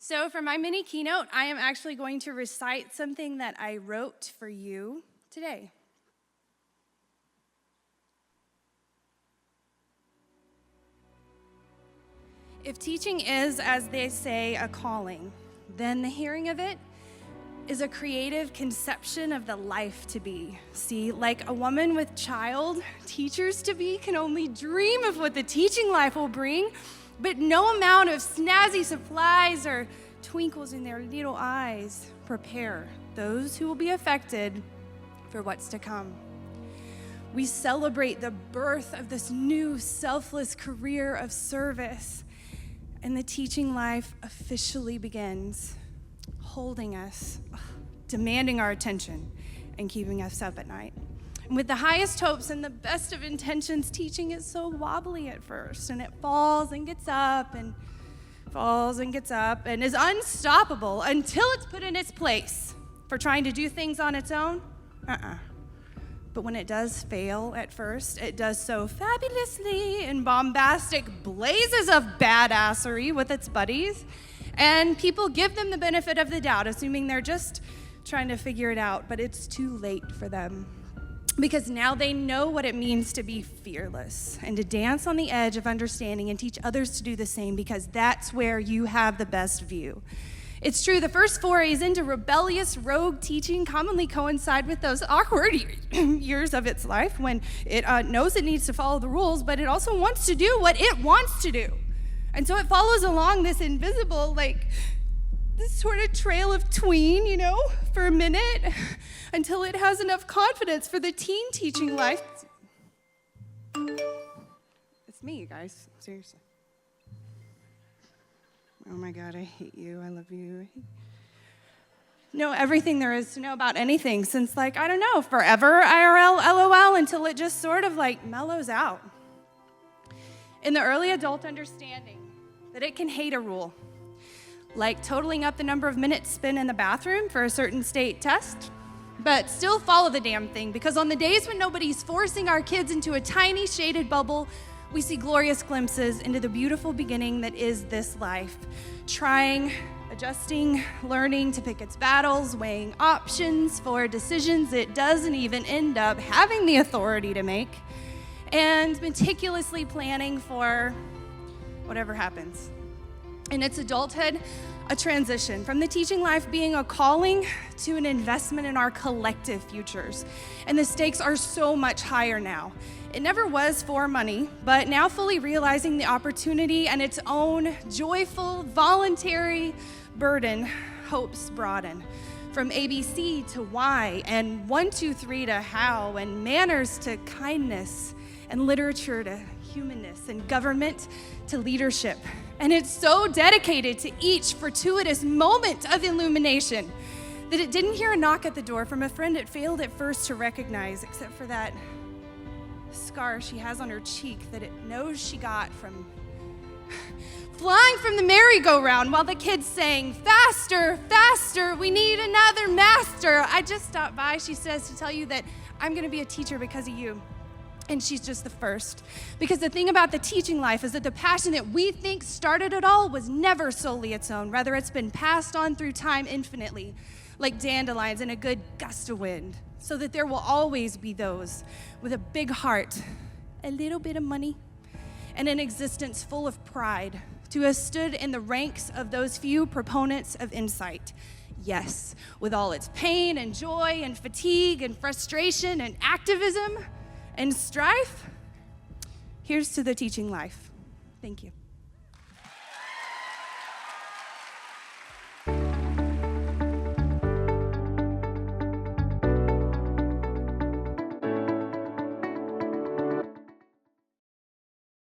So for my mini keynote, I am actually going to recite something that I wrote for you today. If teaching is, as they say, a calling, then the hearing of it is a creative conception of the life to be. See, like a woman with child, teachers to be can only dream of what the teaching life will bring, but no amount of snazzy supplies or twinkles in their little eyes prepare those who will be affected for what's to come. We celebrate the birth of this new selfless career of service, and the teaching life officially begins, holding us, demanding our attention, and keeping us up at night. And with the highest hopes and the best of intentions, teaching is so wobbly at first, and it falls and gets up and falls and gets up and is unstoppable until it's put in its place for trying to do things on its own. But when it does fail at first, it does so fabulously in bombastic blazes of badassery with its buddies, and people give them the benefit of the doubt, assuming they're just trying to figure it out, but it's too late for them. Because now they know what it means to be fearless and to dance on the edge of understanding and teach others to do the same, because that's where you have the best view. It's true, the first forays into rebellious rogue teaching commonly coincide with those awkward years of its life when it knows it needs to follow the rules, but it also wants to do what it wants to do. And so it follows along this invisible, this sort of trail of tween, for a minute, until it has enough confidence for the teen teaching life. It's me, you guys, seriously. Oh my God, I hate you, I love you. Know everything there is to know about anything since, forever IRL, LOL, until it just sort of mellows out. In the early adult understanding that it can hate a rule, like totaling up the number of minutes spent in the bathroom for a certain state test, but still follow the damn thing, because on the days when nobody's forcing our kids into a tiny shaded bubble, we see glorious glimpses into the beautiful beginning that is this life. Trying, adjusting, learning to pick its battles, weighing options for decisions it doesn't even end up having the authority to make, and meticulously planning for whatever happens. In its adulthood, a transition from the teaching life being a calling to an investment in our collective futures. And the stakes are so much higher now. It never was for money, but now fully realizing the opportunity and its own joyful, voluntary burden, hopes broaden. From ABC to Y, and 1, 2, 3 to how, and manners to kindness, and literature to humanness, and government to leadership. And it's so dedicated to each fortuitous moment of illumination that it didn't hear a knock at the door from a friend it failed at first to recognize, except for that scar she has on her cheek that it knows she got from flying from the merry-go-round while the kids sang, "Faster, faster, we need another master." I just stopped by, she says, to tell you that I'm gonna be a teacher because of you. And she's just the first. Because the thing about the teaching life is that the passion that we think started it all was never solely its own. Rather, it's been passed on through time infinitely, like dandelions in a good gust of wind, so that there will always be those with a big heart, a little bit of money, and an existence full of pride to have stood in the ranks of those few proponents of insight. Yes, with all its pain and joy and fatigue and frustration and activism and strife, here's to the teaching life. Thank you.